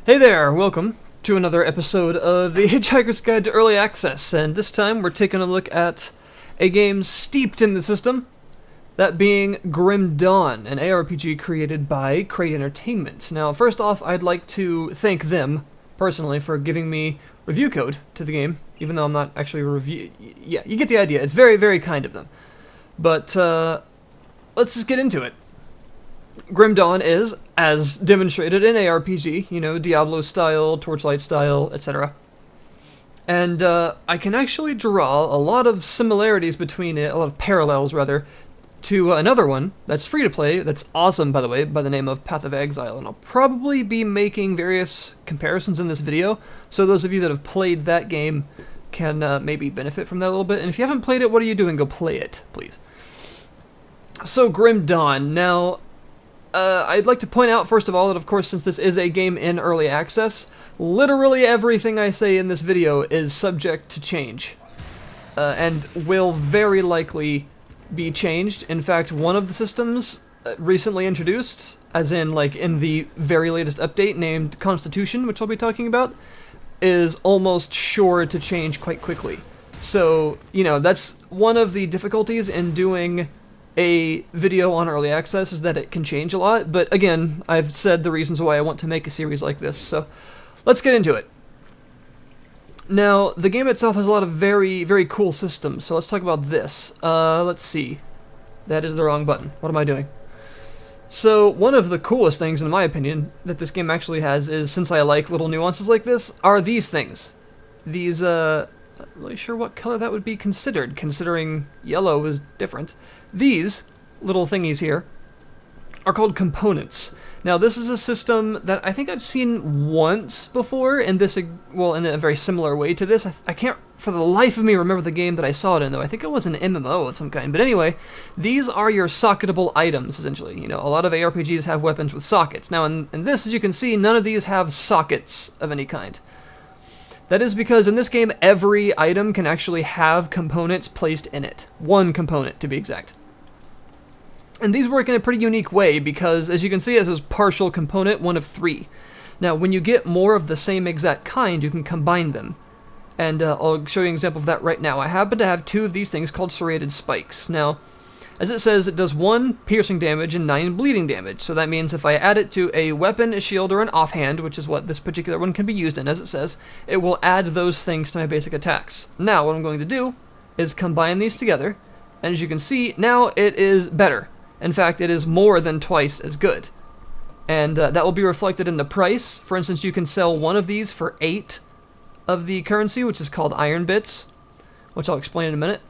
Hey there, welcome to another episode of the Hitchhiker's Guide to Early Access, and this time we're taking a look at a game steeped in the system, that being Grim Dawn, an ARPG created by Crate Entertainment. Now, first off, I'd like to thank them, personally, for giving me review code to the game, even though I'm not actually yeah, you get the idea. It's very, very kind of them. But, let's just get into it. Grim Dawn is, as demonstrated in ARPG, you know, Diablo style, Torchlight style, etc. And I can actually draw a lot of similarities between it, a lot of parallels rather, to another one that's free to play, that's awesome by the way, by the name of Path of Exile. And I'll probably be making various comparisons in this video, so those of you that have played that game can maybe benefit from that a little bit. And if you haven't played it, what are you doing? Go play it, please. So, Grim Dawn. Now, I'd like to point out, first of all, that of course, since this is a game in early access, literally everything I say in this video is subject to change, and will very likely be changed. In fact, one of the systems recently introduced, as in, like, in the very latest update named Constitution, which I'll be talking about, is almost sure to change quite quickly. So, you know, that's one of the difficulties in doing a video on early access, is that it can change a lot, but again, I've said the reasons why I want to make a series like this, so let's get into it. Now, the game itself has a lot of very, very cool systems, so let's talk about this. Let's see. That is the wrong button. What am I doing? So, one of the coolest things, in my opinion, that this game actually has is, since I like little nuances like this, are these things. These, not really sure what color that would be considered, considering yellow is different. These little thingies here are called components. Now, this is a system that I think I've seen once before in this, well, in a very similar way to this. I can't, for the life of me, remember the game that I saw it in, though. I think it was an MMO of some kind. But anyway, these are your socketable items, essentially. You know, a lot of ARPGs have weapons with sockets. Now, in this, as you can see, none of these have sockets of any kind. That is because in this game, every item can actually have components placed in it. One component, to be exact. And these work in a pretty unique way because, as you can see, it says partial component, one of three. Now, when you get more of the same exact kind, you can combine them. And I'll show you an example of that right now. I happen to have two of these things called serrated spikes. Now, as it says, it does 1 piercing damage and 9 bleeding damage. So that means if I add it to a weapon, a shield, or an offhand, which is what this particular one can be used in, as it says, it will add those things to my basic attacks. Now, what I'm going to do is combine these together, and as you can see, now it is better. In fact, it is more than twice as good. And that will be reflected in the price. For instance, you can sell one of these for 8 of the currency, which is called iron bits, which I'll explain in a minute.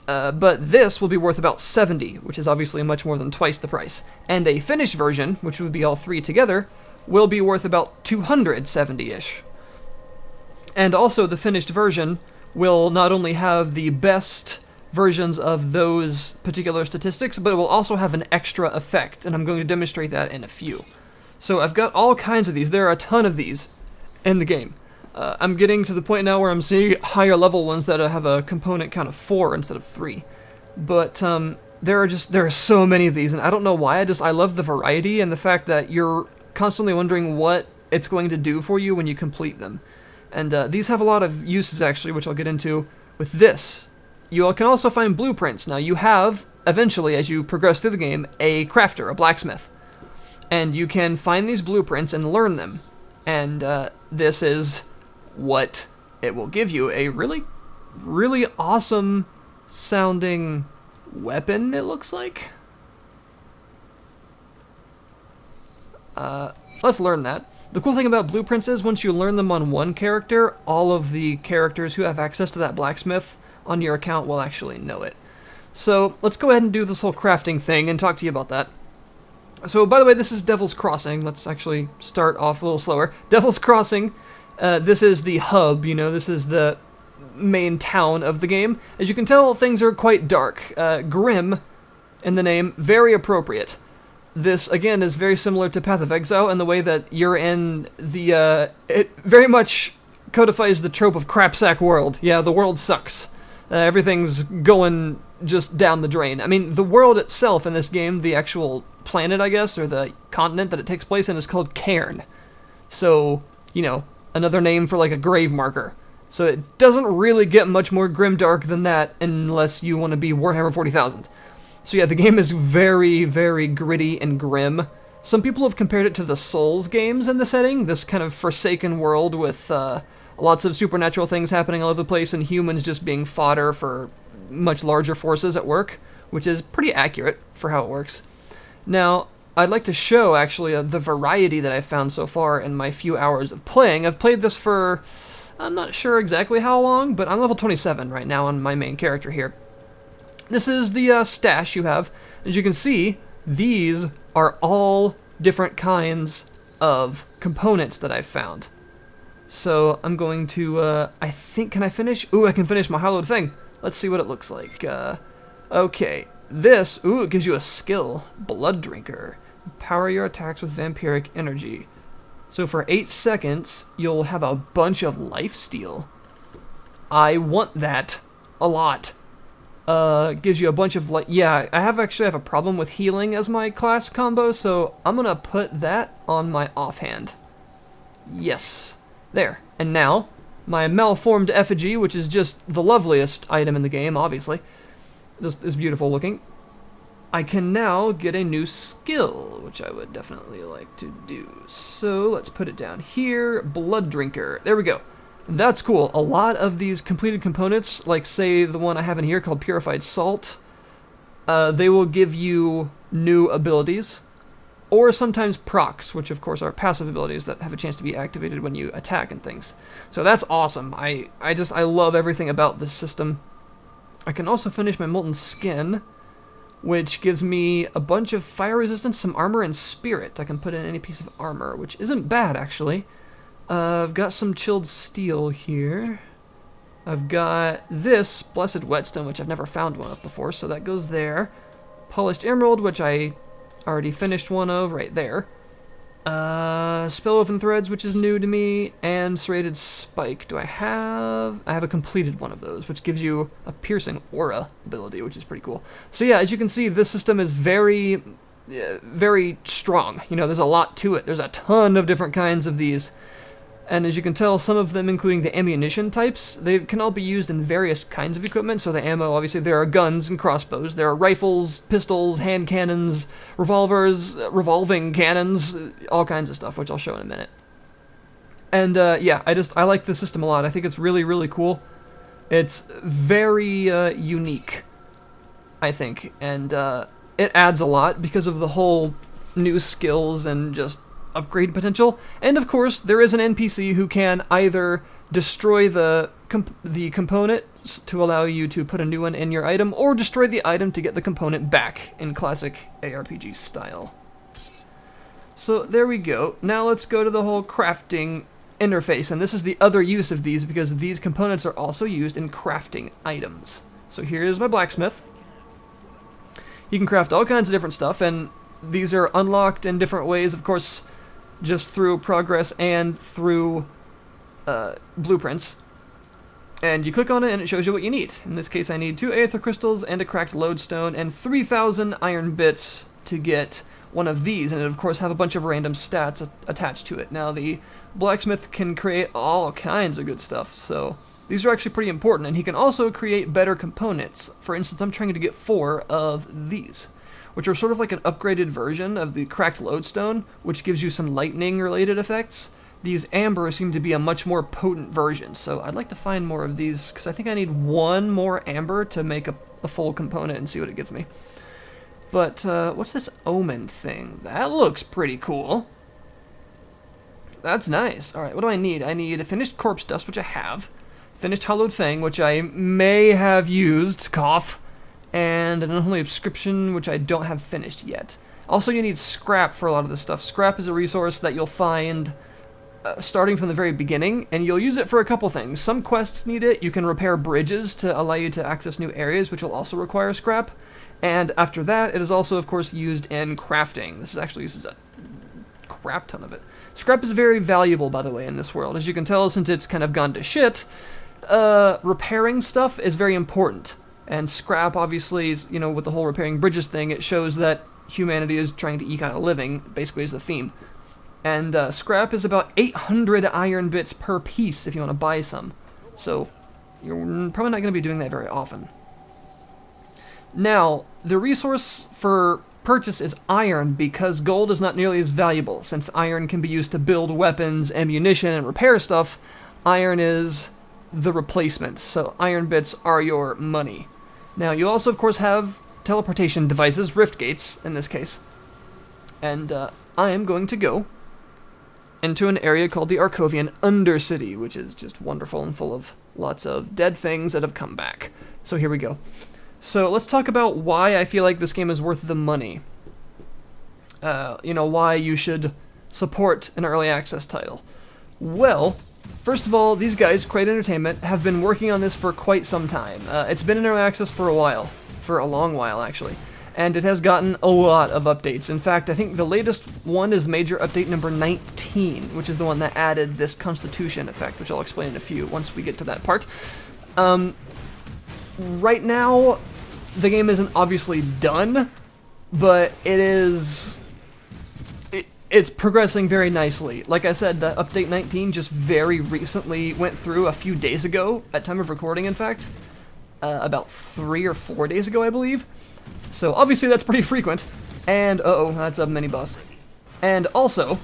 But this will be worth about 70, which is obviously much more than twice the price. And a finished version, which would be all three together, will be worth about 270-ish. And also, the finished version will not only have the best versions of those particular statistics, but it will also have an extra effect, and I'm going to demonstrate that in a few. So I've got all kinds of these. There are a ton of these in the game. I'm getting to the point now where I'm seeing higher level ones that have a component count of 4 instead of 3. But there are so many of these, and I don't know why. I love the variety and the fact that you're constantly wondering what it's going to do for you when you complete them. And these have a lot of uses, actually, which I'll get into with this. You can also find blueprints. Now, you have, eventually, as you progress through the game, a crafter, a blacksmith. And you can find these blueprints and learn them. And this is what it will give you. A really, really awesome sounding weapon, it looks like. Let's learn that. The cool thing about blueprints is once you learn them on one character, all of the characters who have access to that blacksmith on your account will actually know it. So let's go ahead and do this whole crafting thing and talk to you about that. So, by the way, this is Devil's Crossing. Let's actually start off a little slower. Devil's Crossing, this is the hub, you know, this is the main town of the game. As you can tell, things are quite dark. Grim in the name, very appropriate. This, again, is very similar to Path of Exile in the way that you're in the, it very much codifies the trope of crapsack world. Yeah, the world sucks. Everything's going just down the drain. I mean, the world itself in this game, the actual planet, I guess, or the continent that it takes place in, is called Cairn. So, you know, another name for like a grave marker. So it doesn't really get much more grimdark than that unless you want to be Warhammer 40,000. So yeah, the game is very, very gritty and grim. Some people have compared it to the Souls games in the setting, this kind of forsaken world with lots of supernatural things happening all over the place and humans just being fodder for much larger forces at work, which is pretty accurate for how it works. Now, I'd like to show, actually, the variety that I've found so far in my few hours of playing. I've played this for, I'm not sure exactly how long, but I'm level 27 right now on my main character here. This is the stash you have. As you can see, these are all different kinds of components that I've found. So I'm going to, I think, can I finish? Ooh, I can finish my hallowed thing. Let's see what it looks like. Okay, this, ooh, it gives you a skill, Blood Drinker. Power your attacks with vampiric energy. So for 8 seconds, you'll have a bunch of lifesteal. I want that a lot. Gives you a bunch of, yeah, I actually have a problem with healing as my class combo, so I'm gonna put that on my offhand. Yes. There. And now, my malformed effigy, which is just the loveliest item in the game, obviously. Just is beautiful looking. I can now get a new skill, which I would definitely like to do. So let's put it down here. Blood Drinker. There we go. That's cool. A lot of these completed components, like say the one I have in here called Purified Salt, they will give you new abilities, or sometimes procs, which of course are passive abilities that have a chance to be activated when you attack and things. So that's awesome. I love everything about this system. I can also finish my Molten Skin, which gives me a bunch of fire resistance, some armor, and spirit. I can put in any piece of armor, which isn't bad, actually. I've got some chilled steel here. I've got this Blessed Whetstone, which I've never found one of before, so that goes there. Polished Emerald, which I already finished one of right there. Spellwoven Threads, which is new to me, and Serrated Spike. I have a completed one of those, which gives you a piercing aura ability, which is pretty cool. So yeah, as you can see, this system is very, very strong. You know, there's a lot to it. There's a ton of different kinds of these. And as you can tell, some of them, including the ammunition types, they can all be used in various kinds of equipment. So the ammo, obviously, there are guns and crossbows. There are rifles, pistols, hand cannons, revolvers, revolving cannons, all kinds of stuff, which I'll show in a minute. And yeah, I like the system a lot. I think it's really, really cool. It's very unique, I think. And it adds a lot because of the whole new skills and just upgrade potential. And of course, there is an NPC who can either destroy the component to allow you to put a new one in your item, or destroy the item to get the component back in classic ARPG style. So there we go. Now let's go to the whole crafting interface, and this is the other use of these because these components are also used in crafting items. So here's my blacksmith. You can craft all kinds of different stuff, and these are unlocked in different ways, of course, just through progress and through blueprints. And you click on it and it shows you what you need. In this case, I need 2 Aether Crystals and a cracked lodestone and 3,000 iron bits to get one of these, and it of course have a bunch of random stats attached to it. Now the blacksmith can create all kinds of good stuff, so these are actually pretty important, and he can also create better components. For instance, I'm trying to get 4 of these, which are sort of like an upgraded version of the cracked lodestone, which gives you some lightning-related effects. These amber seem to be a much more potent version, so I'd like to find more of these, because I think I need 1 more amber to make a full component and see what it gives me. But, what's this omen thing? That looks pretty cool. That's nice. Alright, what do I need? I need a finished corpse dust, which I have. Finished hollowed fang, which I may have used, cough. And an unholy inscription, which I don't have finished yet. Also, you need scrap for a lot of this stuff. Scrap is a resource that you'll find starting from the very beginning, and you'll use it for a couple things. Some quests need it. You can repair bridges to allow you to access new areas, which will also require scrap. And after that, it is also, of course, used in crafting. This is actually uses a crap ton of it. Scrap is very valuable, by the way, in this world. As you can tell, since it's kind of gone to shit, repairing stuff is very important. And scrap, obviously, is, you know, with the whole repairing bridges thing, it shows that humanity is trying to eke out a living, basically is the theme. And scrap is about 800 iron bits per piece if you want to buy some. So you're probably not going to be doing that very often. Now, the resource for purchase is iron because gold is not nearly as valuable. Since iron can be used to build weapons, ammunition, and repair stuff, iron is the replacement. So iron bits are your money. Now, you also, of course, have teleportation devices, rift gates in this case. And I am going to go into an area called the Arcovian Undercity, which is just wonderful and full of lots of dead things that have come back. So here we go. So let's talk about why I feel like this game is worth the money. Why you should support an early access title. Well, first of all, these guys, Crate Entertainment, have been working on this for quite some time. It's been in early access for a while. For a long while, actually. And it has gotten a lot of updates. In fact, I think the latest one is major update number 19, which is the one that added this Constitution effect, which I'll explain in a few once we get to that part. Right now, the game isn't obviously done, but it's progressing very nicely. Like I said, the update 19 just very recently went through a few days ago, at time of recording, in fact. About 3 or 4 days ago, I believe. So obviously that's pretty frequent. And, that's a mini-boss. And also,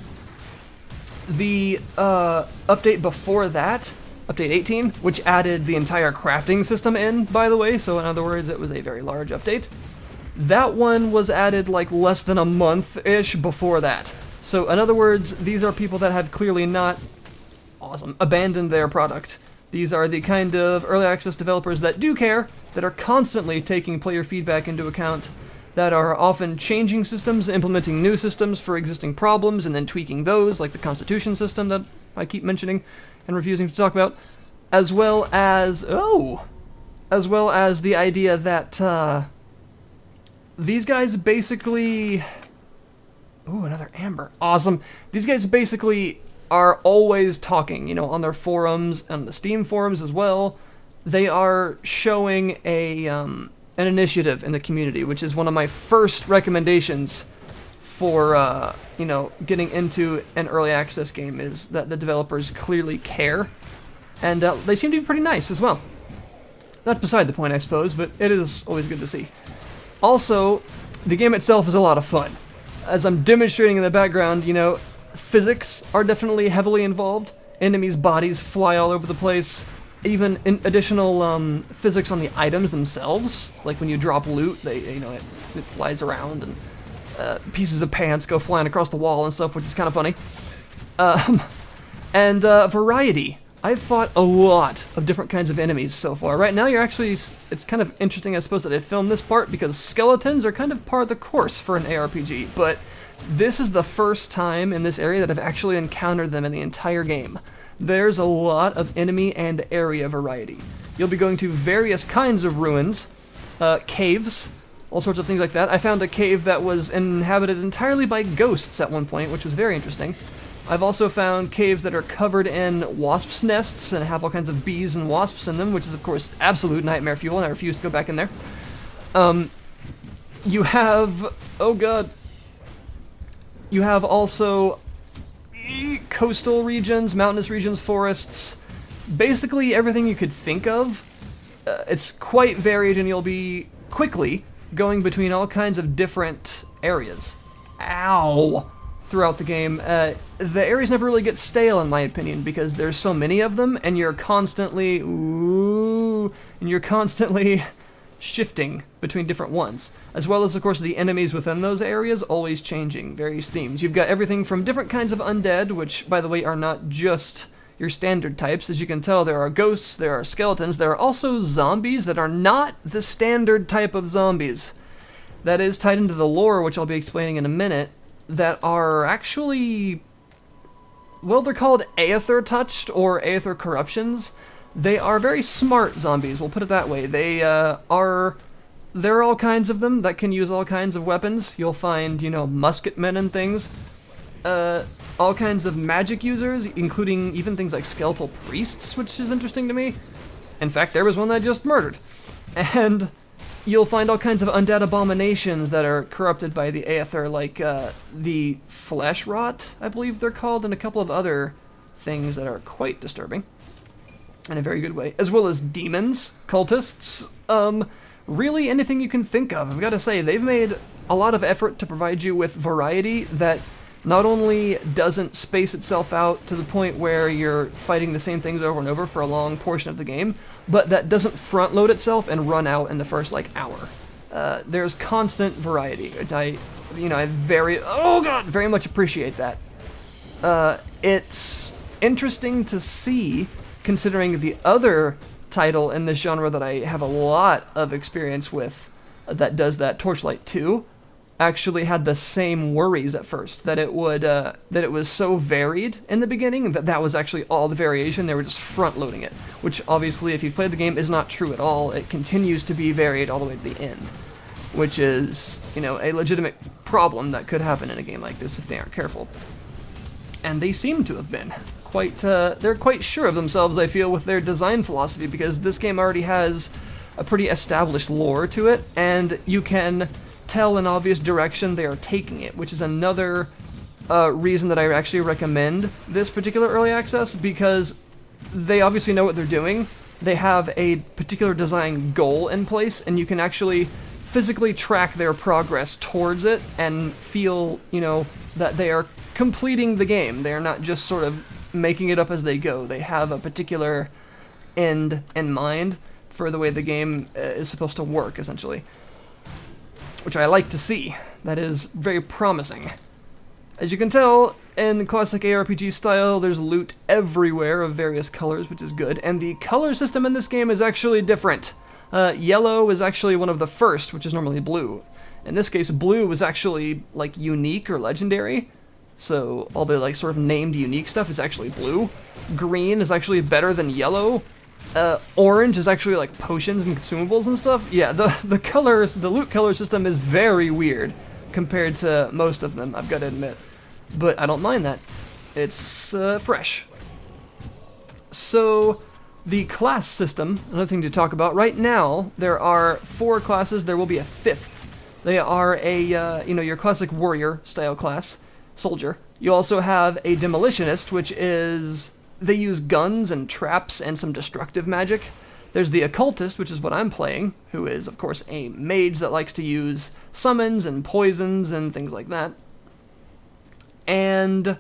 the update before that, update 18, which added the entire crafting system in, by the way, so in other words, it was a very large update. That one was added like less than a month-ish before that. So in other words, these are people that have clearly not abandoned their product. These are the kind of early access developers that do care, that are constantly taking player feedback into account, that are often changing systems, implementing new systems for existing problems, and then tweaking those, like the Constitution system that I keep mentioning and refusing to talk about, as well as the idea that these guys basically... Ooh, another amber. Awesome. These guys basically are always talking, on their forums, and the Steam forums as well. They are showing an initiative in the community, which is one of my first recommendations for, getting into an early access game, is that the developers clearly care. And they seem to be pretty nice as well. Not beside the point, I suppose, but it is always good to see. Also, the game itself is a lot of fun. As I'm demonstrating in the background, physics are definitely heavily involved. Enemies' bodies fly all over the place. Even additional physics on the items themselves, like when you drop loot, it flies around, and pieces of pants go flying across the wall and stuff, which is kind of funny. And variety. I've fought a lot of different kinds of enemies so far. Right now, it's kind of interesting, I suppose, that I filmed this part, because skeletons are kind of par of the course for an ARPG, but this is the first time in this area that I've actually encountered them in the entire game. There's a lot of enemy and area variety. You'll be going to various kinds of ruins, caves, all sorts of things like that. I found a cave that was inhabited entirely by ghosts at one point, which was very interesting. I've also found caves that are covered in wasps' nests and have all kinds of bees and wasps in them, which is, of course, absolute nightmare fuel, and I refuse to go back in there. You have... oh god. You have also coastal regions, mountainous regions, forests, basically everything you could think of. It's quite varied, and you'll be quickly going between all kinds of different areas. Ow! Throughout the game. The areas never really get stale, in my opinion, because there's so many of them, and you're constantly shifting between different ones, as well as, of course, the enemies within those areas always changing, various themes. You've got everything from different kinds of undead, which, by the way, are not just your standard types. As you can tell, there are ghosts, there are skeletons, there are also zombies that are not the standard type of zombies. That is tied into the lore, which I'll be explaining in a minute, that are actually, well, they're called Aether touched or Aether corruptions. They are very smart zombies, we'll put it that way. There are all kinds of them that can use all kinds of weapons. You'll find, musketmen and things. All kinds of magic users, including even things like skeletal priests, which is interesting to me. In fact, there was one I just murdered. And you'll find all kinds of undead abominations that are corrupted by the Aether, like the fleshwrought, I believe they're called, and a couple of other things that are quite disturbing in a very good way, as well as demons, cultists, really anything you can think of. I've got to say, they've made a lot of effort to provide you with variety that not only doesn't space itself out to the point where you're fighting the same things over and over for a long portion of the game, but that doesn't front load itself and run out in the first like hour. There's constant variety, which I very much appreciate that. It's interesting to see, considering the other title in this genre that I have a lot of experience with that does that, Torchlight 2, actually had the same worries at first, that it was so varied in the beginning that was actually all the variation. They were just front loading it, which obviously, if you've played the game, is not true at all. It continues to be varied all the way to the end, which is, a legitimate problem that could happen in a game like this if they aren't careful. And they seem to have been they're quite sure of themselves, I feel, with their design philosophy, because this game already has a pretty established lore to it, and you can tell an obvious direction they are taking it, which is another reason that I actually recommend this particular early access, because they obviously know what they're doing. They have a particular design goal in place, and you can actually physically track their progress towards it and feel, that they are completing the game. They are not just sort of making it up as they go. They have a particular end in mind for the way the game is supposed to work, essentially, which I like to see. That is very promising. As you can tell, in classic ARPG style, there's loot everywhere of various colors, which is good, and the color system in this game is actually different. Yellow is actually one of the first, which is normally blue. In this case, blue was actually, unique or legendary, so all the, sort of named unique stuff is actually blue. Green is actually better than yellow. Orange is actually, potions and consumables and stuff. Yeah, the colors, the loot color system is very weird compared to most of them, I've got to admit. But I don't mind that. It's, fresh. So, the class system, another thing to talk about. Right now, there are 4 classes. There will be a 5th. They are your classic warrior style class, soldier. You also have a demolitionist, which is, they use guns and traps and some destructive magic. There's the occultist, which is what I'm playing, who is, of course, a mage that likes to use summons and poisons and things like that. And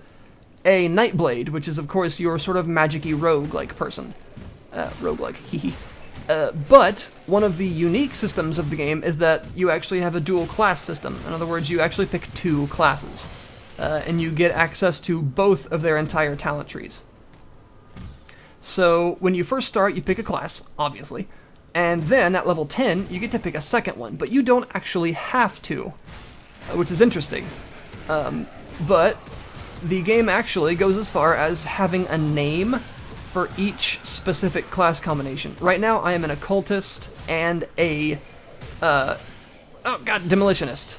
a Nightblade, which is, of course, your sort of magic-y rogue-like person. Rogue-like, hee. But one of the unique systems of the game is that you actually have a dual class system. In other words, you actually pick 2 classes, and you get access to both of their entire talent trees. So when you first start, you pick a class, obviously, and then at level 10, you get to pick a second one, but you don't actually have to, which is interesting. But the game actually goes as far as having a name for each specific class combination. Right now, I am an occultist and a, demolitionist,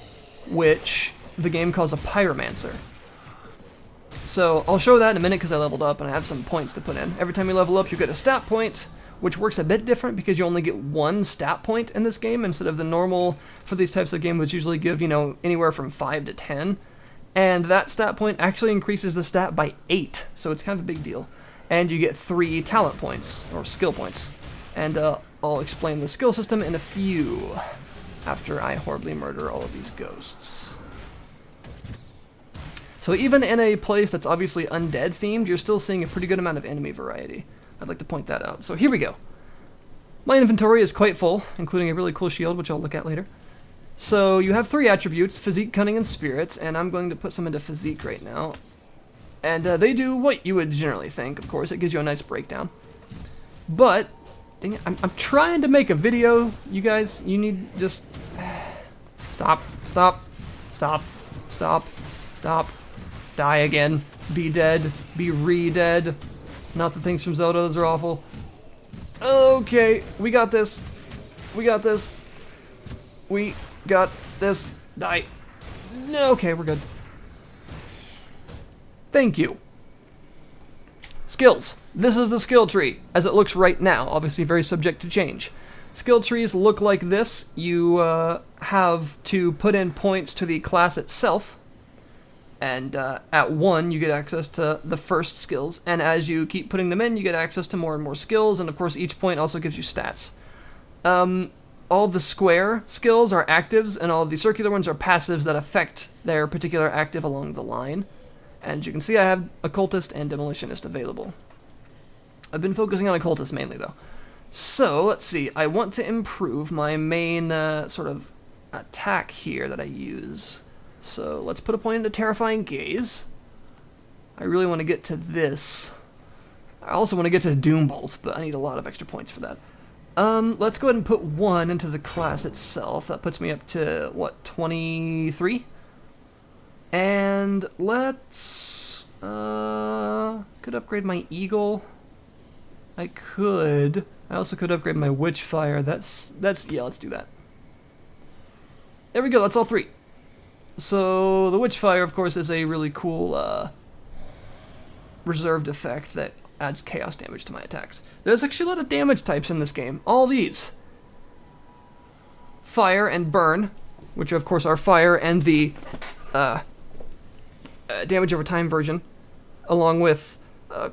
which the game calls a pyromancer. So I'll show that in a minute because I leveled up and I have some points to put in. Every time you level up, you get a stat point, which works a bit different because you only get 1 stat point in this game instead of the normal, for these types of games, which usually give, anywhere from 5 to 10. And that stat point actually increases the stat by 8, so it's kind of a big deal. And you get 3 talent points, or skill points. And I'll explain the skill system in a few, after I horribly murder all of these ghosts. So even in a place that's obviously undead themed, you're still seeing a pretty good amount of enemy variety. I'd like to point that out. So here we go. My inventory is quite full, including a really cool shield, which I'll look at later. So you have 3 attributes, physique, cunning, and spirit, and I'm going to put some into physique right now. And they do what you would generally think, of course. It gives you a nice breakdown. But, dang it, I'm trying to make a video, you guys. You need just... Stop. Die again. Be dead. Be re-dead. Not the things from Zelda, those are awful. Okay, we got this. We got this. Die. Okay, we're good. Thank you. Skills. This is the skill tree, as it looks right now. Obviously very subject to change. Skill trees look like this. You have to put in points to the class itself, and at 1 you get access to the first skills, and as you keep putting them in you get access to more and more skills, and of course each point also gives you stats. All the square skills are actives, and all the circular ones are passives that affect their particular active along the line. And as you can see, I have Occultist and Demolitionist available. I've been focusing on Occultist mainly, though. So, let's see, I want to improve my main sort of attack here that I use. So, let's put a point into Terrifying Gaze. I really want to get to this. I also want to get to Doom Bolt, but I need a lot of extra points for that. Let's go ahead and put 1 into the class itself. That puts me up to, what, 23? And let's, could upgrade my Eagle. I could. I also could upgrade my Witchfire. Yeah, let's do that. There we go, that's all 3. So, the Witchfire, of course, is a really cool, reserved effect that adds chaos damage to my attacks. There's actually a lot of damage types in this game. All these. Fire and burn, which of course are fire and the damage over time version, along with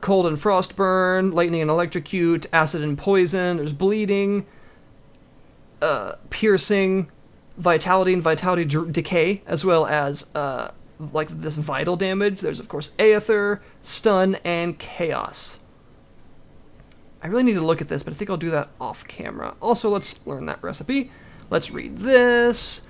cold and frost burn, lightning and electrocute, acid and poison, there's bleeding, piercing, vitality and vitality decay, as well as like this vital damage. There's of course Aether, stun, and chaos. I really need to look at this, but I think I'll do that off camera. Also, let's learn that recipe. Let's read this.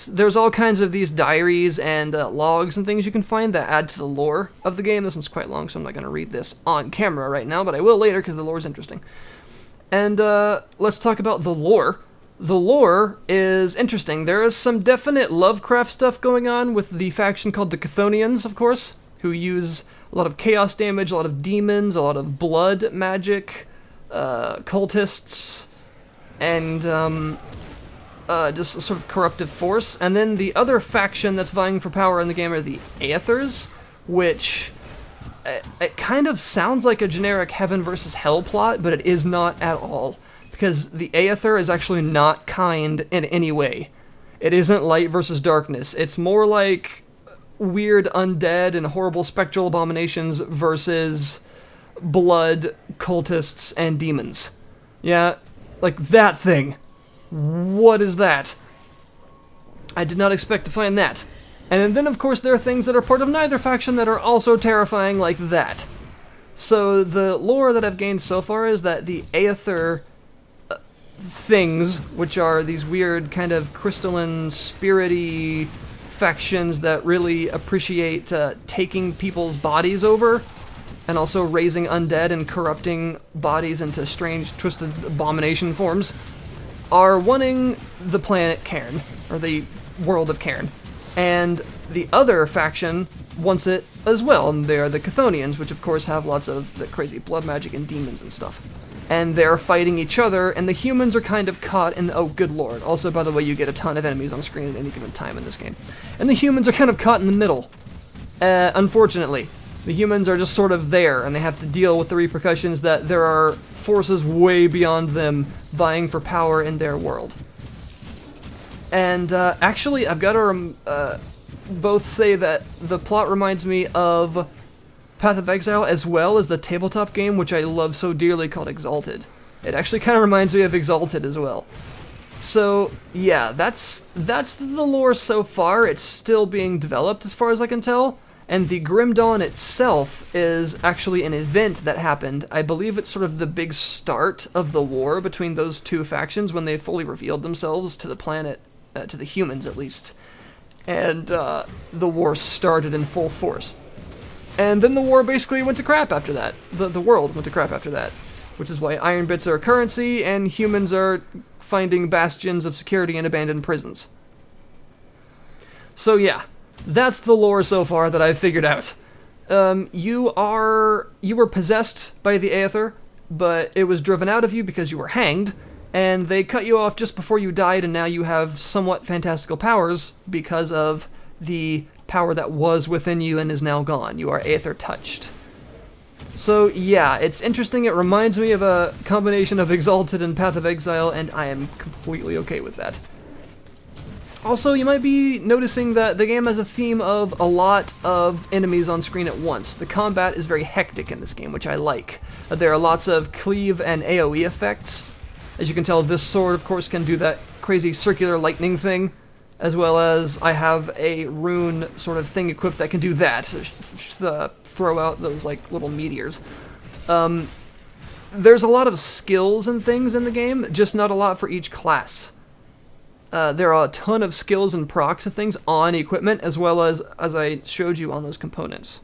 There's all kinds of these diaries and logs and things you can find that add to the lore of the game. This one's quite long, so I'm not going to read this on camera right now, but I will later because the lore is interesting. And let's talk about the lore. The lore is interesting. There is some definite Lovecraft stuff going on with the faction called the Chthonians, of course, who use a lot of chaos damage, a lot of demons, a lot of blood magic, cultists, and just a sort of corruptive force. And then the other faction that's vying for power in the game are the Aetherials, which it kind of sounds like a generic heaven versus hell plot, but it is not at all. Because the Aether is actually not kind in any way. It isn't light versus darkness. It's more like weird undead and horrible spectral abominations versus blood, cultists, and demons. Yeah, like that thing. What is that? I did not expect to find that. And then, of course, there are things that are part of neither faction that are also terrifying like that. So the lore that I've gained so far is that the Aether things, which are these weird kind of crystalline, spirity factions that really appreciate taking people's bodies over, and also raising undead and corrupting bodies into strange, twisted abomination forms, are wanting the planet Cairn, or the world of Cairn. And the other faction wants it as well, and they are the Chthonians, which of course have lots of the crazy blood magic and demons and stuff. And they're fighting each other, and the humans are kind of caught in, oh good lord, also by the way you get a ton of enemies on screen at any given time in this game. And the humans are kind of caught in the middle. Unfortunately. The humans are just sort of there, and they have to deal with the repercussions that there are forces way beyond them vying for power in their world. And actually, I've got to both say that the plot reminds me of Path of Exile as well as the tabletop game, which I love so dearly, called Exalted. It actually kind of reminds me of Exalted as well. So, yeah, that's the lore so far. It's still being developed as far as I can tell. And the Grim Dawn itself is actually an event that happened. I believe it's sort of the big start of the war between those two factions when they fully revealed themselves to the planet, to the humans at least. And the war started in full force. And then the war basically went to crap after that. The world went to crap after that. Which is why iron bits are a currency and humans are finding bastions of security in abandoned prisons. So yeah. That's the lore so far that I've figured out. You were possessed by the Aether, but it was driven out of you because you were hanged, and they cut you off just before you died, and now you have somewhat fantastical powers because of the power that was within you and is now gone. You are Aether touched. So yeah, it's interesting. It reminds me of a combination of Exalted and Path of Exile, and I am completely okay with that. Also, you might be noticing that the game has a theme of a lot of enemies on screen at once. The combat is very hectic in this game, which I like. There are lots of cleave and AoE effects. As you can tell, this sword, of course, can do that crazy circular lightning thing, as well as I have a rune sort of thing equipped that can do that, throw out those like little meteors. There's a lot of skills and things in the game, just not a lot for each class. There are a ton of skills and procs and things on equipment, as well as I showed you on those components.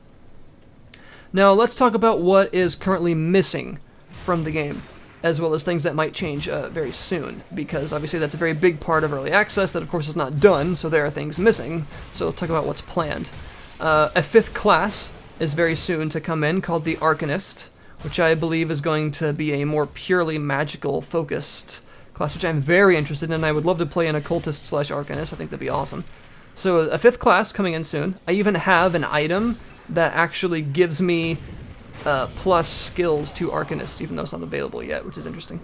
Now let's talk about what is currently missing from the game, as well as things that might change very soon, because obviously that's a very big part of early access that of course is not done, so there are things missing. So we'll talk about what's planned. A 5th class is very soon to come in, called the Arcanist, which I believe is going to be a more purely magical focused class, which I'm very interested in. I would love to play an occultist / arcanist. I think that'd be awesome. So a 5th class coming in soon. I even have an item that actually gives me plus skills to arcanists, even though it's not available yet, which is interesting.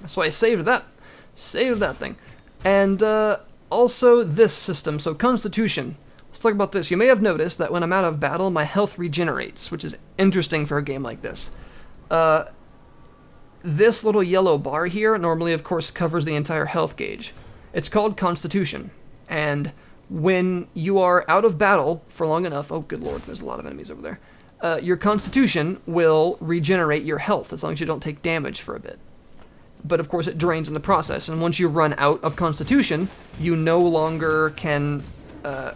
So I saved that thing. And also this system, so Constitution. Let's talk about this. You may have noticed that when I'm out of battle, my health regenerates, which is interesting for a game like this. This little yellow bar here normally, of course, covers the entire health gauge. It's called Constitution, and when you are out of battle for long enough, oh good lord, there's a lot of enemies over there, your Constitution will regenerate your health as long as you don't take damage for a bit. But of course it drains in the process, and once you run out of Constitution, you no longer can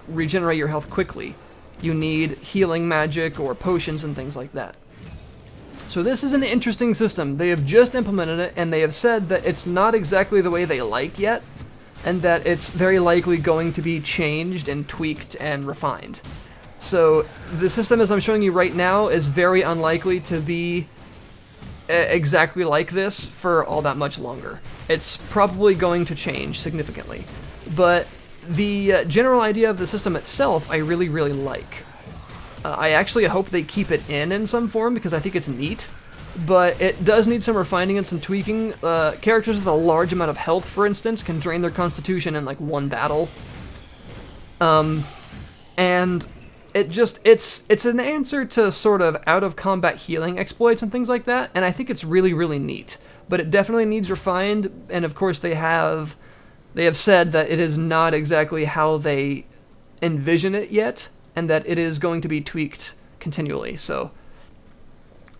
regenerate your health quickly. You need healing magic or potions and things like that. So this is an interesting system. They have just implemented it, and they have said that it's not exactly the way they like yet, and that it's very likely going to be changed and tweaked and refined. So the system as I'm showing you right now is very unlikely to be exactly like this for all that much longer. It's probably going to change significantly. But the general idea of the system itself I really, really like. I actually hope they keep it in some form because I think it's neat, but it does need some refining and some tweaking. Characters with a large amount of health, for instance, can drain their constitution in like one battle. And it's an answer to sort of out-of-combat healing exploits and things like that, and I think it's really, really neat. But it definitely needs refined, and of course they have said that it is not exactly how they envision it yet, and that it is going to be tweaked continually. So,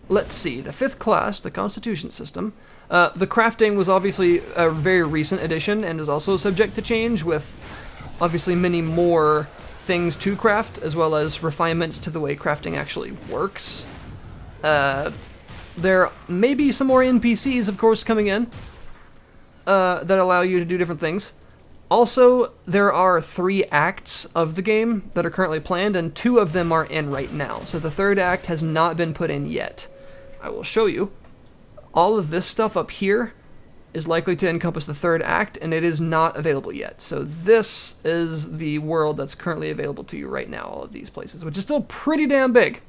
let's see. The 5th class, the Constitution system. The crafting was obviously a very recent addition, and is also subject to change, with obviously many more things to craft, as well as refinements to the way crafting actually works. There may be some more NPCs, of course, coming in that allow you to do different things. Also, there are 3 acts of the game that are currently planned, and 2 of them are in right now. So the 3rd act has not been put in yet. I will show you. All of this stuff up here is likely to encompass the 3rd act, and it is not available yet. So this is the world that's currently available to you right now, all of these places, which is still pretty damn big.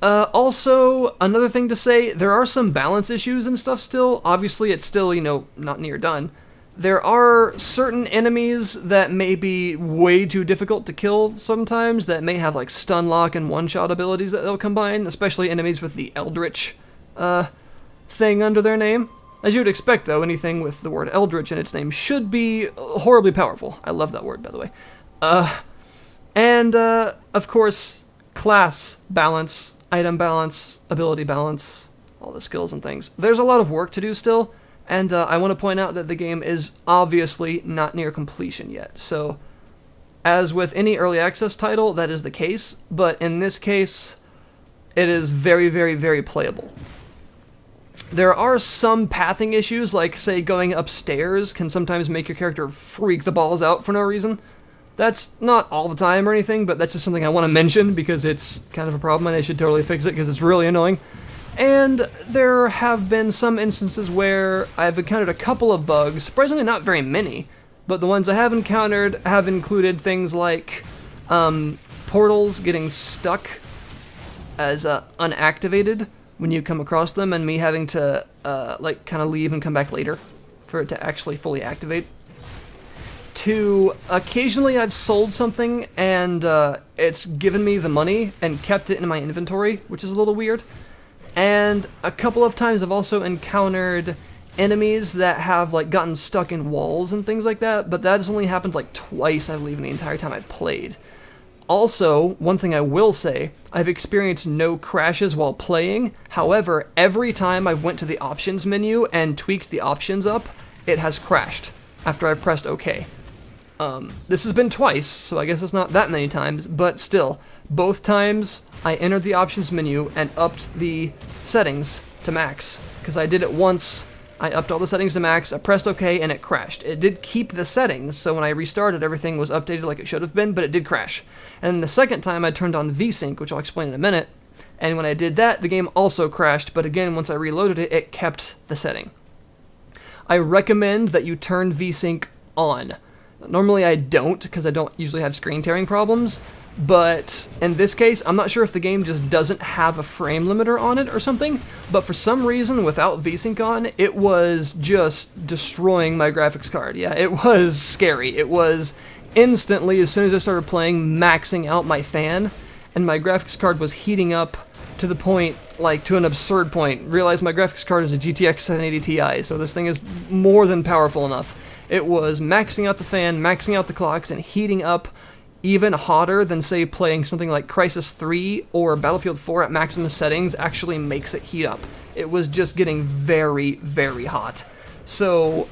Also, another thing to say, there are some balance issues and stuff still. Obviously, it's still, not near done. There are certain enemies that may be way too difficult to kill sometimes, that may have like stun lock and one-shot abilities that they'll combine, especially enemies with the eldritch thing under their name. As you would expect, though, anything with the word eldritch in its name should be horribly powerful. I love that word, by the way. And of course, class balance, item balance, ability balance, all the skills and things. There's a lot of work to do still, and I want to point out that the game is obviously not near completion yet. So, as with any early access title, that is the case, but in this case, it is very, very, very playable. There are some pathing issues, like, say, going upstairs can sometimes make your character freak the balls out for no reason. That's not all the time or anything, but that's just something I want to mention because it's kind of a problem and they should totally fix it because it's really annoying. And there have been some instances where I've encountered a couple of bugs, surprisingly not very many, but the ones I have encountered have included things like portals getting stuck as unactivated when you come across them, and me having to like kind of leave and come back later for it to actually fully activate. To occasionally I've sold something and it's given me the money and kept it in my inventory, which is a little weird. And a couple of times I've also encountered enemies that have like gotten stuck in walls and things like that, but that has only happened like twice, I believe, in the entire time I've played. Also, one thing I will say, I've experienced no crashes while playing. However, every time I've went to the options menu and tweaked the options up, it has crashed after I've pressed OK. This has been twice, so I guess it's not that many times, but still, both times I entered the options menu and upped the settings to max, because I did it once. I upped all the settings to max, I pressed OK, and it crashed. It did keep the settings, so when I restarted, everything was updated like it should have been, but it did crash. And the second time, I turned on VSync, which I'll explain in a minute, and when I did that, the game also crashed, but again, once I reloaded it, it kept the setting. I recommend that you turn VSync on. Normally I don't, because I don't usually have screen tearing problems, but in this case, I'm not sure if the game just doesn't have a frame limiter on it or something, but for some reason, without VSync on, it was just destroying my graphics card. Yeah, it was scary. It was instantly, as soon as I started playing, maxing out my fan, and my graphics card was heating up to the point, like, to an absurd point. Realize my graphics card is a GTX 780 Ti, so this thing is more than powerful enough. It was maxing out the fan, maxing out the clocks, and heating up even hotter than, say, playing something like Crysis 3 or Battlefield 4 at maximum settings actually makes it heat up. It was just getting very, very hot. So,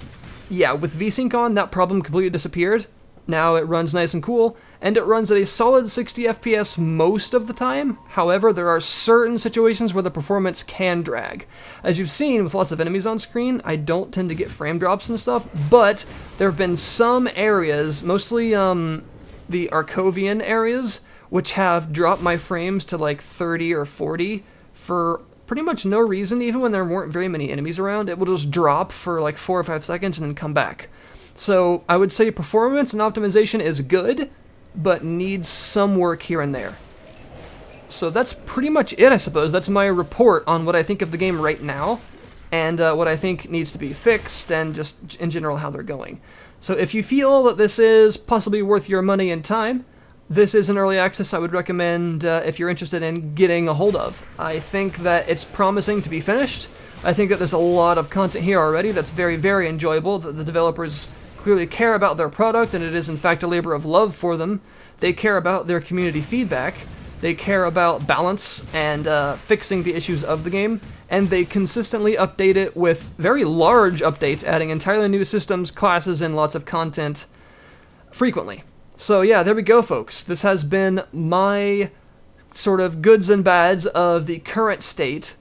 yeah, with VSync on, that problem completely disappeared. Now it runs nice and cool, and it runs at a solid 60 FPS most of the time. However, there are certain situations where the performance can drag. As you've seen with lots of enemies on screen, I don't tend to get frame drops and stuff, but there have been some areas, mostly the Arcovian areas, which have dropped my frames to like 30 or 40 for pretty much no reason. Even when there weren't very many enemies around, it will just drop for like 4 or 5 seconds and then come back. So I would say performance and optimization is good, but needs some work here and there. So that's pretty much it, I suppose. That's my report on what I think of the game right now, and what I think needs to be fixed, and just in general how they're going. So if you feel that this is possibly worth your money and time, this is an early access I would recommend if you're interested in getting a hold of. I think that it's promising to be finished. I think that there's a lot of content here already that's very, very enjoyable, that the developers clearly care about their product, and it is in fact a labor of love for them. They care about their community feedback, they care about balance and fixing the issues of the game, and they consistently update it with very large updates, adding entirely new systems, classes, and lots of content frequently. So yeah, there we go, folks. This has been my sort of goods and bads of the current state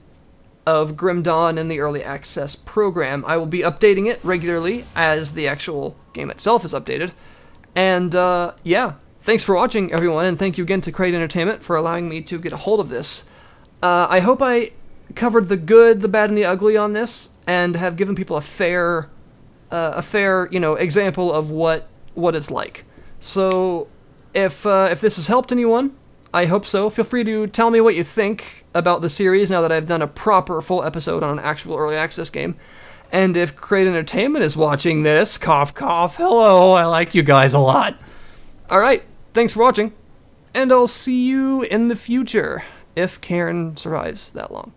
of Grim Dawn in the Early Access program. I will be updating it regularly as the actual game itself is updated. And yeah, thanks for watching, everyone, and thank you again to Crate Entertainment for allowing me to get a hold of this. I hope I covered the good, the bad, and the ugly on this, and have given people a fair, example of what it's like. So, if this has helped anyone, I hope so. Feel free to tell me what you think about the series now that I've done a proper full episode on an actual early access game. And if Crate Entertainment is watching this, cough cough, hello, I like you guys a lot. Alright, thanks for watching, and I'll see you in the future, if Cairn survives that long.